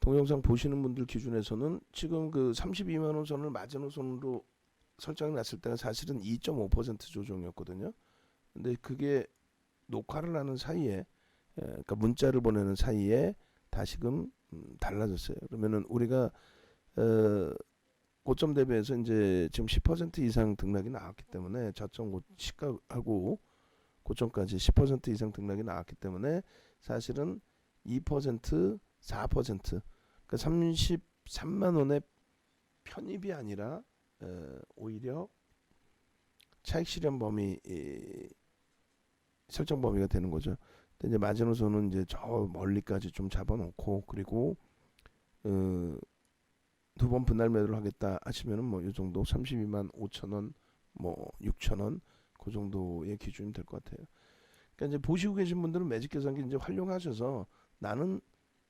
동영상 보시는 분들 기준에서는 지금 그 32만 원 선을 마지노선으로 설정이 났을 때가 사실은 2.5% 조정이었거든요. 근데 그게 녹화를 하는 사이에, 그러니까 문자를 보내는 사이에 다시금 달라졌어요. 그러면은 우리가 고점 대비해서 이제 지금 10% 이상 등락이 나왔기 때문에 저점 시가하고 고점까지 10% 이상 등락이 나왔기 때문에 사실은 2%, 4%, 그러니까 33만 원의 편입이 아니라 오히려 차익 실현 범위 설정 범위가 되는 거죠. 근데 이제 마지노선은 이제 저 멀리까지 좀 잡아놓고 그리고 두 번 분할 매도를 하겠다 하시면은 뭐 이 정도 32만 5천 원, 뭐 6천 원, 그 정도의 기준이 될 것 같아요. 그러니까 이제 보시고 계신 분들은 매직 계산기 이제 활용하셔서 나는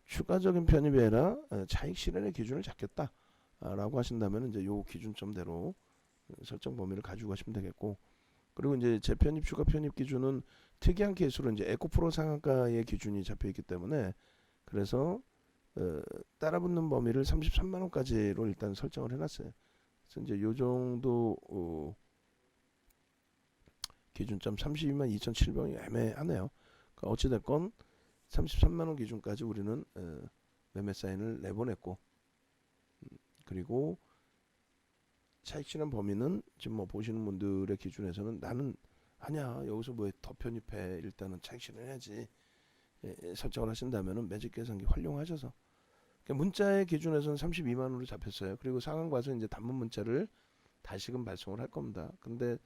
추가적인 편입이 아니라 차익 실현의 기준을 잡겠다라고 하신다면 이제 요 기준점대로 설정 범위를 가지고 가시면 되겠고, 그리고 이제 재편입 추가 편입 기준은 특이한 케이스로 이제 에코프로 상한가의 기준이 잡혀 있기 때문에 그래서 따라붙는 범위를 33만 원까지로 일단 설정을 해놨어요. 그래서 이제 요 정도 기준점 32만 2,700원이 애매하네요. 그러니까 어찌됐건 33만 원 기준까지 우리는 매매 사인을 내보냈고, 그리고 차익 실현 범위는 지금 뭐 보시는 분들의 기준에서는 나는 아니야 여기서 뭐 더 편입해 일단은 차익 실현해야지 설정을 하신다면은 매직 계산기 활용하셔서, 그러니까 문자의 기준에서는 32만 원으로 잡혔어요. 그리고 상한 과서 이제 단문 문자를 다시금 발송을 할 겁니다. 근데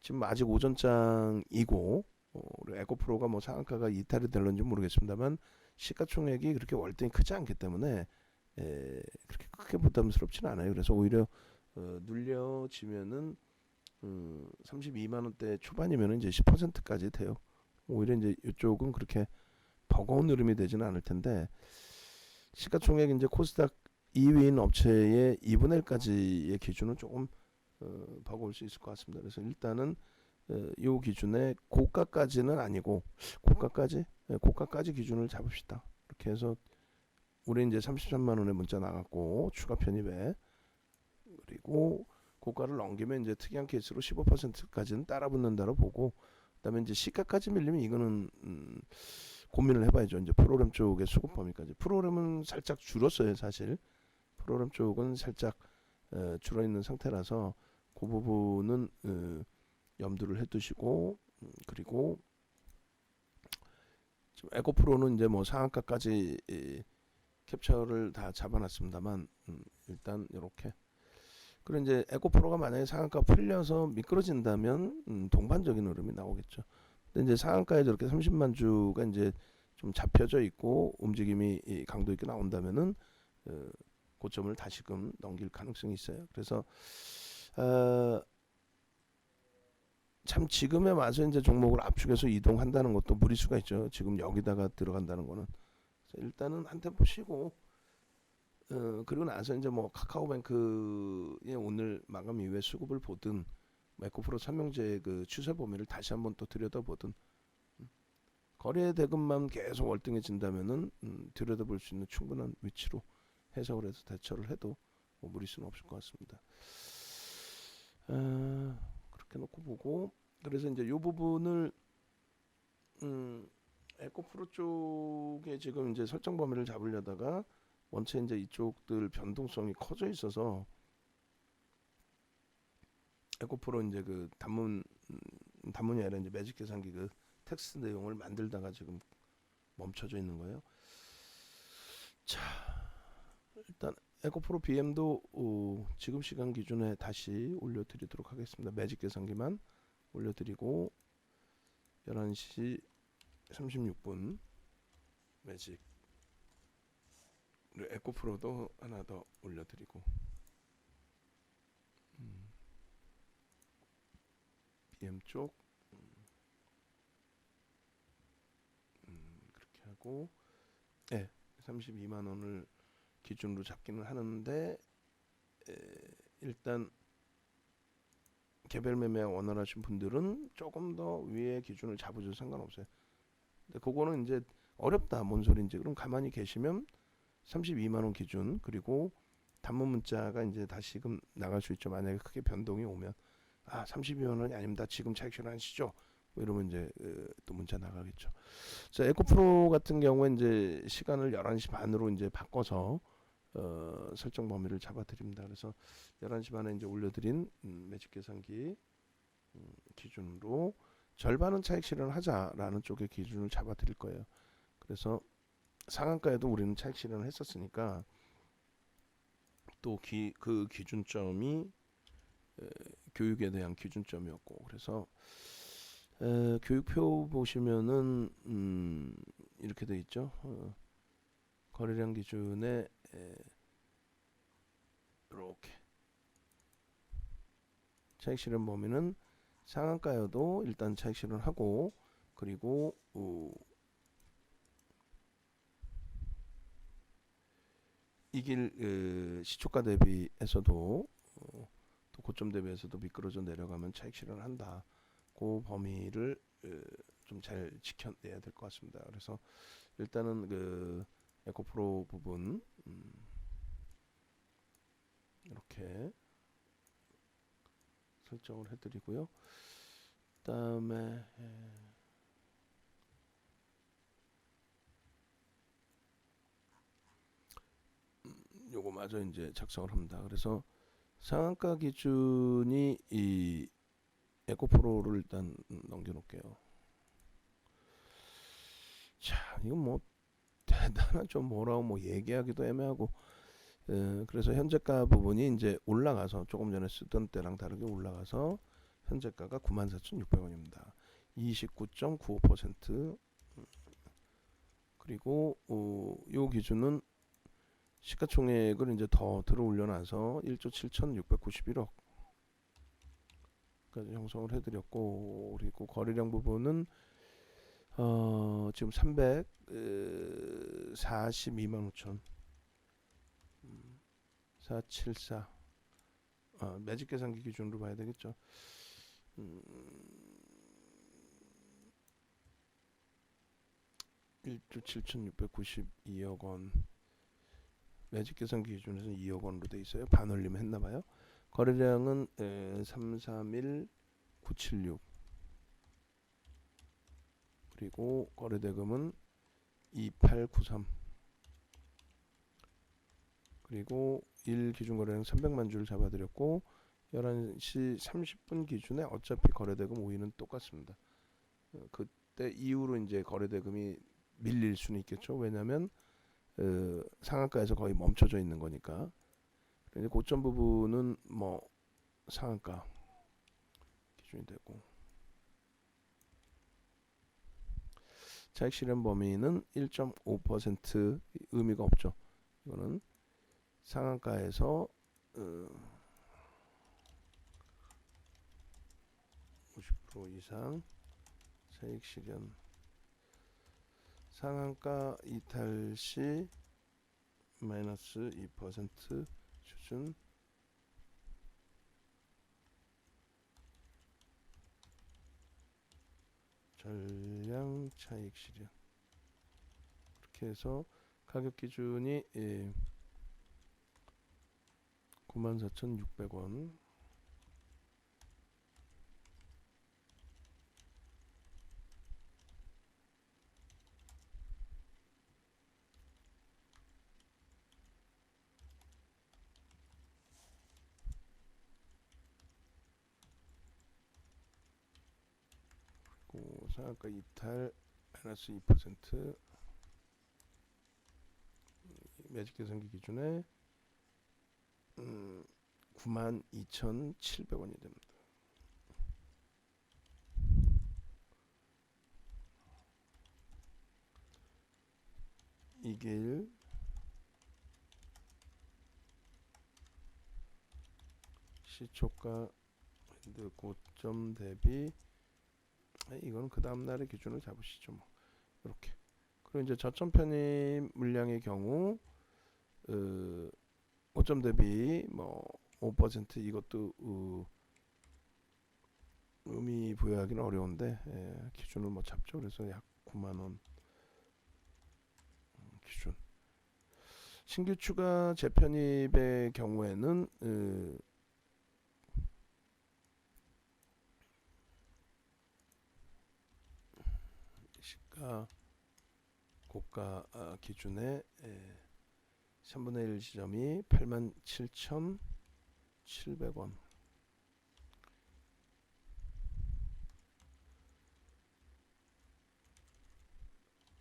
지금 아직 오전장이고 우리 에코프로가 뭐 상한가가 이탈이 될런지 모르겠습니다만 시가총액이 그렇게 월등히 크지 않기 때문에 그렇게 크게 부담스럽지는 않아요. 그래서 오히려 눌려지면은 32만 원대 초반이면 이제 10%까지 돼요. 오히려 이제 이쪽은 그렇게 버거운 흐름이 되지는 않을 텐데, 시가총액 이제 코스닥 2위인 업체의 2분의 1까지의 기준은 조금 버거울 수 있을 것 같습니다. 그래서 일단은 이 기준에 고가까지는 아니고 고가까지 기준을 잡읍시다. 이렇게 해서 우리 이제 33만 원의 문자 나갔고 추가 편입에, 그리고 고가를 넘기면 이제 특이한 케이스로 15%까지는 따라붙는다로 보고, 그다음에 이제 시가까지 밀리면 이거는 고민을 해봐야죠. 이제 프로그램 쪽의 수급 범위까지. 프로그램은 살짝 줄었어요, 사실. 프로그램 쪽은 살짝 줄어 있는 상태라서 그 부분은 염두를 해두시고, 그리고 지금 에코프로는 이제 뭐 상한가까지 캡처를 다 잡아놨습니다만 일단 이렇게. 그리고 이제 에코프로가 만약에 상한가 풀려서 미끄러진다면 동반적인 흐름이 나오겠죠. 근데 이제 상한가에 저렇게 30만 주가 이제 좀 잡혀져 있고 움직임이 강도 있게 나온다면은 고점을 다시금 넘길 가능성이 있어요. 그래서 참 지금에 와서 이제 종목을 압축해서 이동한다는 것도 무리수가 있죠. 지금 여기다가 들어간다는 거는. 그래서 일단은 한 템포 쉬고 그리고 나서 이제 뭐 카카오뱅크의 오늘 마감 이후에 수급을 보든 에코프로 삼명제의 그 추세 범위를 다시 한번 또 들여다보든, 거래 대금만 계속 월등해진다면은 들여다볼 수 있는 충분한 위치로 해석을 해서 대처를 해도 뭐 무리수는 없을 것 같습니다. 그렇게 놓고 보고, 그래서 이제 이 부분을 에코프로 쪽에 지금 이제 설정 범위를 잡으려다가 원체 이제 이쪽들 변동성이 커져 있어서 에코프로 이제 그 단문이 아니라 이제 매직 계산기 그 텍스트 내용을 만들다가 지금 멈춰져 있는 거예요. 자, 일단 에코프로 BM도 지금 시간 기준에 다시 올려드리도록 하겠습니다. 매직 계산기만 올려드리고 11시 36분 매직, 그리고 에코프로도 하나 더 올려드리고 BM 쪽 그렇게 하고, 네, 32만 원을 기준으로 잡기는 하는데 일단 개별 매매 원활하신 분들은 조금 더 위에 기준을 잡으셔도 상관없어요. 근데 그거는 이제 어렵다 뭔 소리인지, 그럼 가만히 계시면 32만 원 기준. 그리고 단문 문자가 이제 다시금 나갈 수 있죠. 만약에 크게 변동이 오면 32만 원이 아닙니다. 지금 차익 실현하시죠. 뭐 이러면 이제 또 문자 나가겠죠. 자, 에코프로 같은 경우에 이제 시간을 11시 반으로 이제 바꿔서 설정 범위를 잡아드립니다. 그래서 11시 반에 이제 올려드린 매직 계산기 기준으로 절반은 차익 실현하자라는 쪽의 기준을 잡아드릴 거예요. 그래서 상한가에도 우리는 차익 실현을 했었으니까 또 그 기준점이 교육에 대한 기준점이었고, 그래서 교육표 보시면은 이렇게 돼 있죠. 거래량 기준에 이렇게 차익 실현 범위는 상한가여도 일단 차익 실현하고, 그리고 이길 시초가 대비해서도 또 고점 대비해서도 미끄러져 내려가면 차익 실현을 한다. 그 범위를 좀 잘 지켜내야 될 것 같습니다. 그래서 일단은 그 에코프로 부분 이렇게 설정을 해드리고요. 그다음에 요거 마저 이제 작성을 합니다. 그래서 상한가 기준이 이 에코프로를 일단 넘겨놓을게요. 자, 이건 뭐 대단한 좀 뭐라고 뭐 얘기하기도 애매하고, 그래서 현재가 부분이 이제 올라가서 조금 전에 쓰던 때랑 다르게 올라가서 현재가가 94,600원입니다. 29.95%. 그리고 요 기준은 시가총액을 이제 더 들어 올려놔서 1조 7,691억 까지 형성을 해드렸고, 그리고 거래량 부분은 지금 342만 5천 474 매직 계산기 기준으로 봐야 되겠죠. 1조 7,692억 원 매직 계산기 기준에서는 2억 원으로 돼 있어요. 반올림 했나봐요. 거래량은 331,976 그리고 거래대금은 2893 그리고 1 기준 거래량 300만 주를 잡아드렸고, 11시 30분 기준에 어차피 거래대금 5위는 똑같습니다. 그때 이후로 이제 거래대금이 밀릴 수는 있겠죠. 왜냐하면 상한가에서 거의 멈춰져 있는 거니까. 고점 부분은 뭐 상한가 기준이 되고, 차익 실현 범위는 1.5% 의미가 없죠. 이거는 상한가에서 50% 이상 차익 실현, 상한가 이탈 시 마이너스 2% 수준, 전량 차익 실현. 그렇게 해서 가격 기준이 94,600원. 그리고 상한가 이탈 마이너스 2% 매직 계산기 기준에 92,700원이 됩니다. 이길 시초가 고점 대비, 이거는 그 다음날의 기준을 잡으시죠. 뭐 이렇게. 그리고 이제 저점 편입 물량의 경우 고점 대비 뭐 5% 이것도 의미 부여하기는 어려운데 기준을 뭐 잡죠. 그래서 약 9만 원 기준. 신규 추가 재편입의 경우에는 시가 고가 기준의 3분의 1 지점이 87,700원.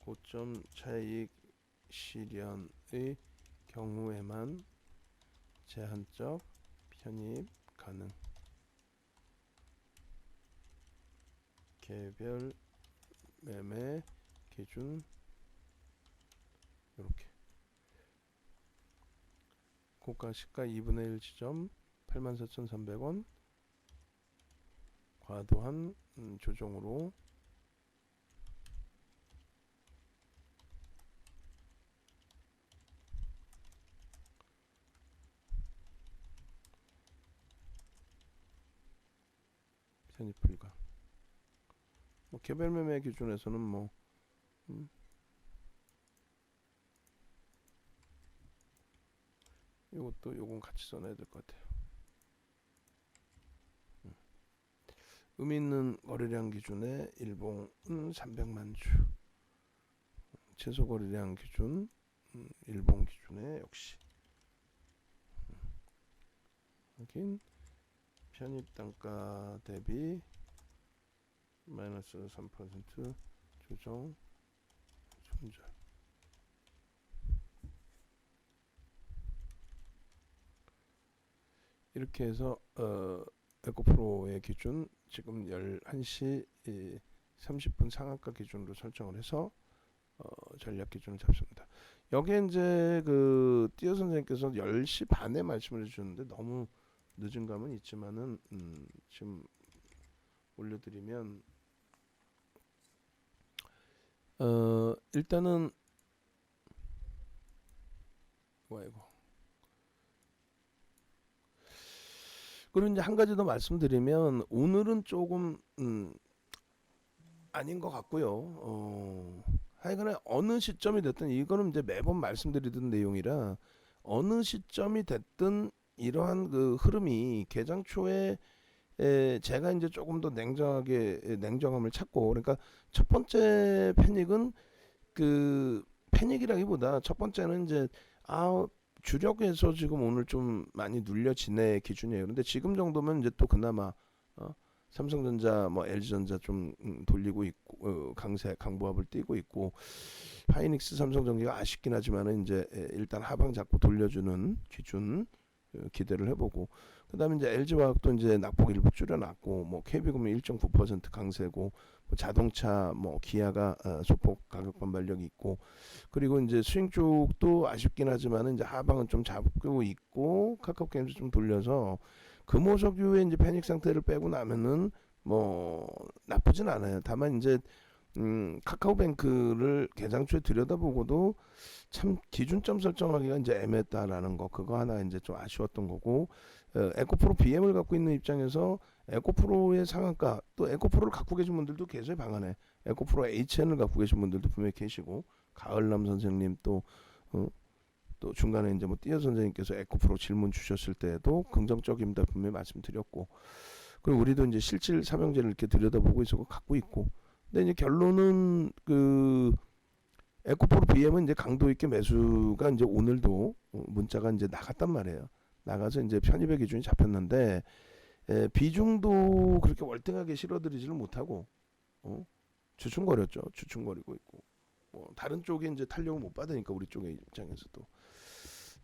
고점 차익 실현의 경우에만 제한적 편입 가능. 개별 매매 기준 이렇게 고가 시가 2분의 1 지점 84,300원 과도한 조정으로 편입 불가. 뭐 개별 매매 기준에서는 뭐 요건 같이 써놔야 될 것 같아요. 의미 있는 거래량 기준의 일봉은 300만 주. 최소 거래량 기준 일봉 기준에 역시 확인. 편입 단가 대비 마이너스 3% 조정 손절. 이렇게 해서 에코프로의 기준 지금 11시 30분 상한가 기준으로 설정을 해서 전략 기준을 잡습니다. 여기에 이제 그 띠어 선생님께서 10시 반에 말씀을 해주셨는데 너무 늦은 감은 있지만은 지금 올려드리면 일단은 이거 그리고 이제 한 가지 더 말씀드리면 오늘은 조금 아닌 것 같고요. 하여간에 어느 시점이 됐든 이거는 이제 매번 말씀드리던 내용이라 어느 시점이 됐든 이러한 그 흐름이 개장 초에 제가 이제 조금 더 냉정함을 찾고 그러니까 첫 번째 패닉은 그 패닉이라기보다 첫 번째는 이제 주력에서 지금 오늘 좀 많이 눌려지네 기준이에요. 그런데 지금 정도면 이제 또 그나마 삼성전자 뭐 LG전자 좀 돌리고 있고 강보합을 띄고 있고 하이닉스 삼성전기가 아쉽긴 하지만은 이제 일단 하방 잡고 돌려주는 기준 기대를 해보고 그다음에 이제 LG화학도 이제 낙폭 일부 줄여놨고 뭐 KB금융 1.9% 강세고 뭐 자동차 뭐 기아가 소폭 가격 반발력이 있고 그리고 이제 스윙 쪽도 아쉽긴 하지만은 이제 하방은 좀 잡고 있고 카카오게임즈 좀 돌려서 금호석유의 이제 패닉 상태를 빼고 나면은 뭐 나쁘진 않아요. 다만 이제 카카오뱅크를 개장 초에 들여다보고도 참 기준점 설정하기가 이제 애매했다라는 거 그거 하나 이제 좀 아쉬웠던 거고 에코프로 BM을 갖고 있는 입장에서 에코프로의 상한가 또 에코프로를 갖고 계신 분들도 계세요. 방안에 에코프로 HN을 갖고 계신 분들도 분명히 계시고 가을남 선생님 또 중간에 이제 뭐 띠어 선생님께서 에코프로 질문 주셨을 때도 긍정적입니다 분명히 말씀드렸고 그리고 우리도 이제 실질 삼형제를 이렇게 들여다보고 있었고 갖고 있고 근데 이제 결론은 그 에코프로 BM은 이제 강도 있게 매수가 이제 오늘도 문자가 이제 나갔단 말이에요. 나가서 이제 편입의 기준이 잡혔는데 비중도 그렇게 월등하게 실어드리지를 못하고 주춤거렸죠. 주춤거리고 있고 뭐 다른 쪽에 이제 탄력을 못 받으니까 우리 쪽의 입장에서도.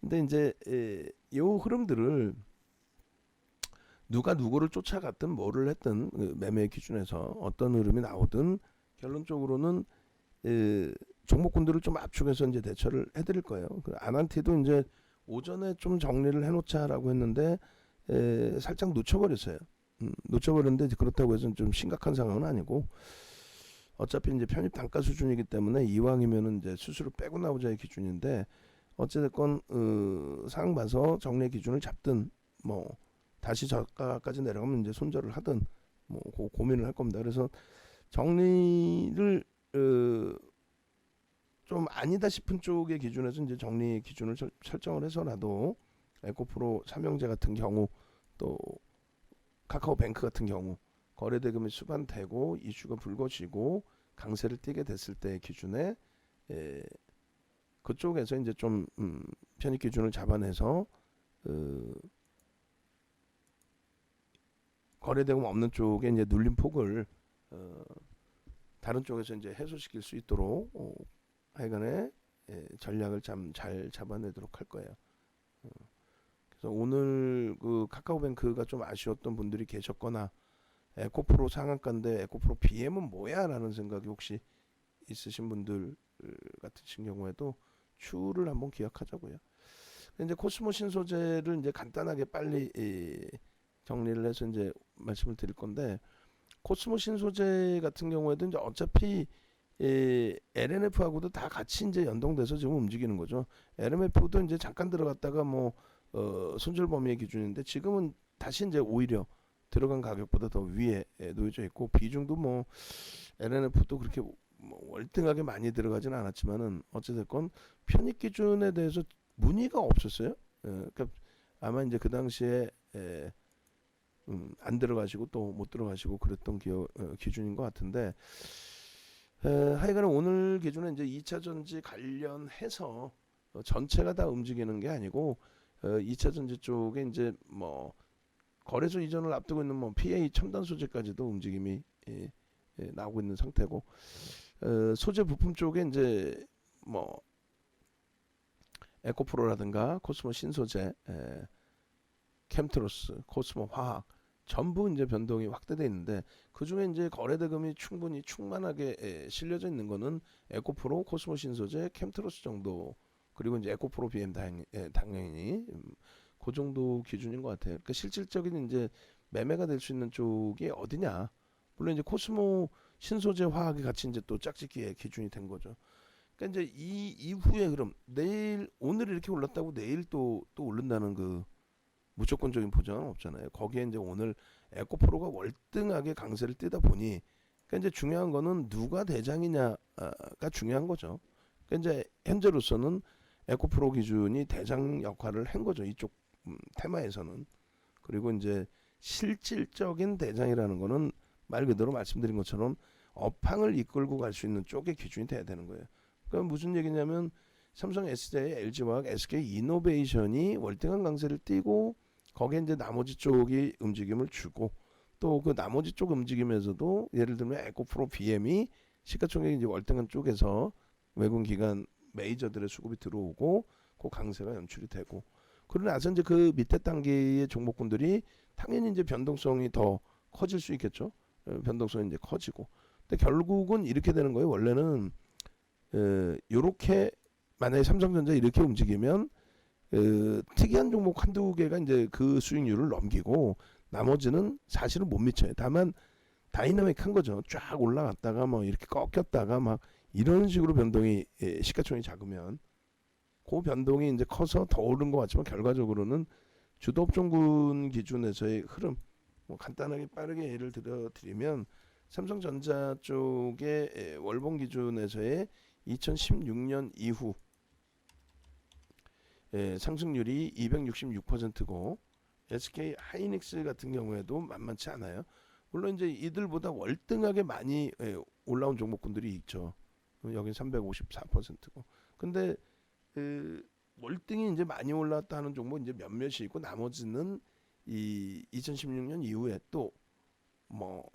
근데 이제 요 흐름들을 누가 누구를 쫓아갔든 뭐를 했든 매매 기준에서 어떤 흐름이 나오든 결론적으로는 종목군들을 좀 압축해서 이제 대처를 해드릴 거예요. 그 아난티도 이제 오전에 좀 정리를 해놓자라고 했는데 살짝 놓쳐버렸어요. 놓쳐버렸는데 그렇다고 해서 좀 심각한 상황은 아니고 어차피 이제 편입 단가 수준이기 때문에 이왕이면은 이제 수수료 빼고 나오자의 기준인데 어찌됐건 상황 봐서 정리 기준을 잡든 뭐 다시 저가까지 내려가면 이제 손절을 하든 뭐 고민을 할 겁니다. 그래서 정리를 좀 아니다 싶은 쪽의 기준에서 이제 정리 기준을 설정을 해서라도 에코프로 삼형제 같은 경우 또 카카오뱅크 같은 경우 거래 대금이 수반되고 이슈가 불거지고 강세를 띠게 됐을 때 기준에 그쪽에서 이제 좀 편입 기준을 잡아내서 거래 대금 없는 쪽에 이제 눌림 폭을 다른 쪽에서 이제 해소시킬 수 있도록 하여간에 전략을 잘 잡아내도록 할 거예요. 그래서 오늘 그 카카오뱅크가 좀 아쉬웠던 분들이 계셨거나 에코프로 상한가인데 에코프로 BM은 뭐야라는 생각이 혹시 있으신 분들 같으신 경우에도 추를 한번 기억하자고요. 이제 코스모 신소재를 이제 간단하게 빨리 정리를 해서 이제 말씀을 드릴 건데 코스모 신소재 같은 경우에도 이제 어차피 LNF하고도 다 같이 이제 연동돼서 지금 움직이는 거죠. LMF도 이제 잠깐 들어갔다가 뭐 손절 범위의 기준인데 지금은 다시 이제 오히려 들어간 가격보다 더 위에 놓여져 있고 비중도 뭐 LNF도 그렇게 뭐 월등하게 많이 들어가지는 않았지만은 어찌됐건 편입 기준에 대해서 문의가 없었어요. 그러니까 아마 이제 그 당시에 안 들어가시고 또 못 들어가시고 그랬던 기준인 것 같은데 하여간에 오늘 기준에 이제 2차 전지 관련해서 전체가 다 움직이는 게 아니고 2차 전지 쪽에 이제 뭐 거래소 이전을 앞두고 있는 뭐 PA 첨단 소재까지도 움직임이 나오고 있는 상태고 소재 부품 쪽에 이제 뭐 에코프로라든가 코스모 신소재, 캠트로스, 코스모 화학 전부 이제 변동이 확대돼 있는데 그 중에 이제 거래 대금이 충분히 충만하게 실려져 있는 거는 에코프로, 코스모 신소재, 캠트로스 정도 그리고 이제 에코프로 BM 당연히 그 정도 기준인 것 같아요. 그러니까 실질적인 이제 매매가 될 수 있는 쪽이 어디냐? 물론 이제 코스모 신소재 화학이 같이 이제 또 짝짓기의 기준이 된 거죠. 그러니까 이제 이 이후에 그럼 내일 오늘 이렇게 올랐다고 내일 또 오른다는 그 무조건적인 보장은 없잖아요. 거기에 이제 오늘 에코프로가 월등하게 강세를 띄다 보니 그러니까 이제 중요한 거는 누가 대장이냐가 중요한 거죠. 그러니까 이제 현재로서는 에코프로 기준이 대장 역할을 한 거죠. 이쪽 테마에서는. 그리고 이제 실질적인 대장이라는 거는 말 그대로 말씀드린 것처럼 업황을 이끌고 갈 수 있는 쪽의 기준이 돼야 되는 거예요. 그러니까 무슨 얘기냐면 삼성 SDI, LG화학, SK이노베이션이 월등한 강세를 띠고 거기에 이제 나머지 쪽이 움직임을 주고 또 그 나머지 쪽 움직임에서도 예를 들면 에코프로 BM이 시가총액이 이제 월등한 쪽에서 외국 기관 메이저들의 수급이 들어오고 그 강세가 연출이 되고 그러고 나서 이제 그 밑에 단계의 종목군들이 당연히 이제 변동성이 더 커질 수 있겠죠. 변동성이 이제 커지고. 근데 결국은 이렇게 되는 거예요. 원래는 요렇게 만약에 삼성전자 이렇게 움직이면 특이한 종목 한두 개가 이제 그 수익률을 넘기고 나머지는 사실은 못 미쳐요. 다만 다이나믹한 거죠. 쫙 올라갔다가 뭐 이렇게 꺾였다가 막 이런 식으로 변동이 시가총이 작으면 그 변동이 이제 커서 더 오른 것 같지만 결과적으로는 주도업종군 기준에서의 흐름 뭐 간단하게 빠르게 예를 들어드리면 삼성전자 쪽의 월봉 기준에서의 2016년 이후 상승률이 266%고 SK 하이닉스 같은 경우에도 만만치 않아요. 물론 이제 이들보다 월등하게 많이 올라온 종목군들이 있죠. 여기 354%고. 근데 월등히 이제 많이 올랐다 하는 종목 이제 몇몇이 있고 나머지는 이 2016년 이후에 또 뭐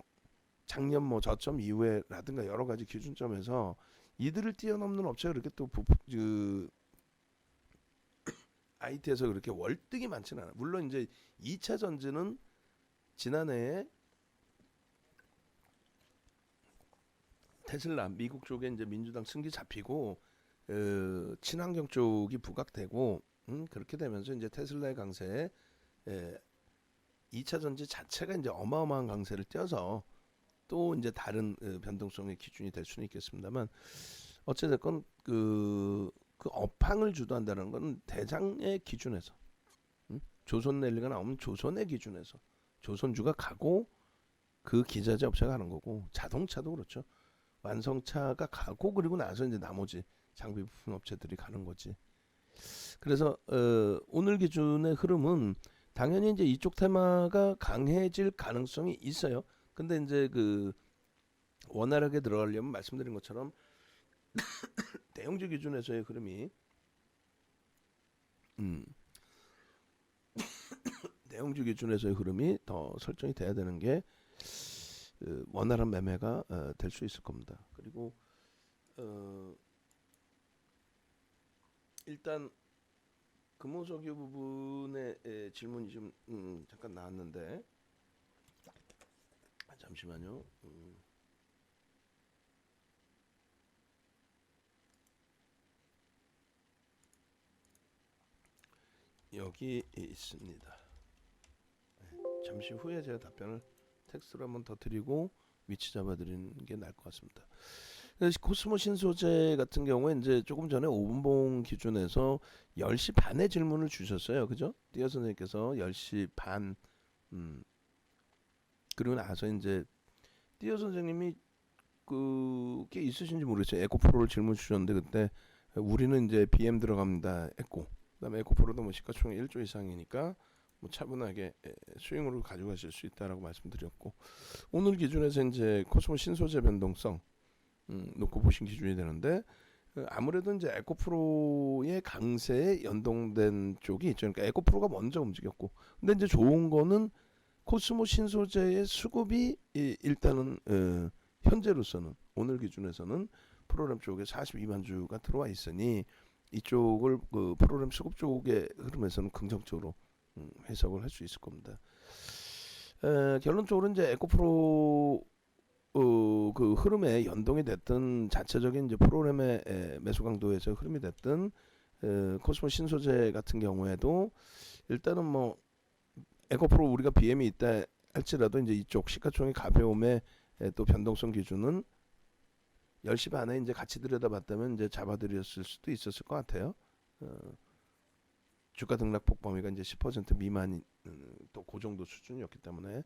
작년 뭐 저점 이후에라든가 여러 가지 기준점에서 이들을 뛰어넘는 업체가 그렇게 또 그 IT에서 그렇게 월등히 많지는 않아요. 물론 이제 2차 전지는 지난해에 테슬라 미국 쪽에 이제 민주당 승기 잡히고 친환경 쪽이 부각되고 그렇게 되면서 이제 테슬라의 강세에 2차 전지 자체가 이제 어마어마한 강세를 띄어서 또 이제 다른 변동성의 기준이 될 수는 있겠습니다만 어찌됐건 그 업황을 주도한다는 건 대장의 기준에서 조선랠리가 나오면 조선의 기준에서 조선주가 가고 그 기자재 업체가 하는 거고 자동차도 그렇죠. 완성차가 가고 그리고 나서 이제 나머지 장비 부품 업체들이 가는 거지. 그래서 오늘 기준의 흐름은 당연히 이제 이쪽 테마가 강해질 가능성이 있어요. 근데 이제 그 원활하게 들어가려면 말씀드린 것처럼 대형주 기준에서의 흐름이 음, 대형주 기준에서의 흐름이 더 설정이 돼야 되는 게 원활한 매매가 될 수 있을 겁니다. 그리고 일단 금호석유 부분의 질문이 좀 잠깐 나왔는데 잠시만요. 여기 있습니다. 잠시 후에 제가 답변을 텍스트로 한번 더 드리고 위치 잡아드리는 게 나을 것 같습니다. 그래서 코스모 신소재 같은 경우에 이제 조금 전에 5분봉 기준에서 10시 반에 질문을 주셨어요. 그죠? 띠어 선생님께서 10시 반 그리고 나서 이제 띠어 선생님이 그게 있으신지 모르겠어요. 에코프로를 질문 주셨는데 그때 우리는 이제 BM 들어갑니다. 에코. 그다음에 에코프로도 뭐 시가총액 1조 이상이니까 뭐 차분하게 수익으로 가져가실 수 있다라고 말씀드렸고 오늘 기준에서 이제 코스모 신소재 변동성 놓고 보신 기준이 되는데 아무래도 이제 에코프로의 강세에 연동된 쪽이 있죠. 그러니까 에코프로가 먼저 움직였고 근데 이제 좋은 거는 코스모 신소재의 수급이 일단은 현재로서는 오늘 기준에서는 프로그램 쪽에 42만 주가 들어와 있으니 이쪽을 그 프로그램 수급 쪽의 흐름에서는 긍정적으로 해석을 할 수 있을 겁니다. 결론적으로 이제 에코프로 그 흐름에 연동이 됐든 자체적인 이제 프로그램의 매수 강도에서 흐름이 됐든 코스모 신소재 같은 경우에도 일단은 뭐 에코프로 우리가 BM이 있다 할지라도 이제 이쪽 시가총액 가벼움의 또 변동성 기준은 10시 반에 이제 같이 들여다봤다면 이제 잡아드렸을 수도 있었을 것 같아요. 주가 등락폭 범위가 이제 10% 미만인 또 그 정도 수준이었기 때문에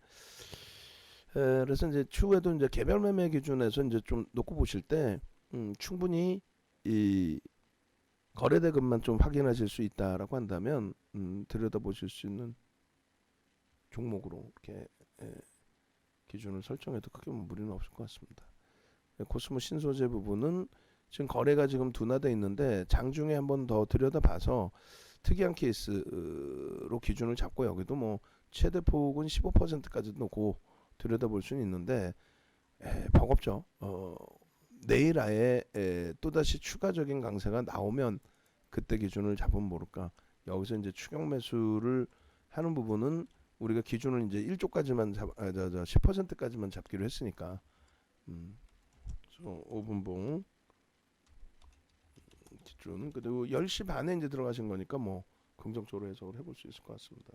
그래서 이제 추후에도 이제 개별 매매 기준에서 이제 좀 놓고 보실 때 충분히 이 거래 대금만 좀 확인하실 수 있다라고 한다면 들여다 보실 수 있는 종목으로 이렇게 기준을 설정해도 크게 무리는 없을 것 같습니다. 코스모 신소재 부분은 지금 거래가 지금 둔화돼 있는데 장중에 한번 더 들여다봐서 특이한 케이스로 기준을 잡고 여기도 뭐 최대 폭은 15%까지 놓고 들여다볼 수는 있는데 버겁죠. 내일 아예 또다시 추가적인 강세가 나오면 그때 기준을 잡으면 모를까. 여기서 이제 추격 매수를 하는 부분은 우리가 기준을 이제 1조까지만 10%까지만 잡기로 했으니까 5분봉 기준 그리고 10시 반에 이제 들어가신 거니까 뭐 긍정적으로 해석을 해볼 수 있을 것 같습니다.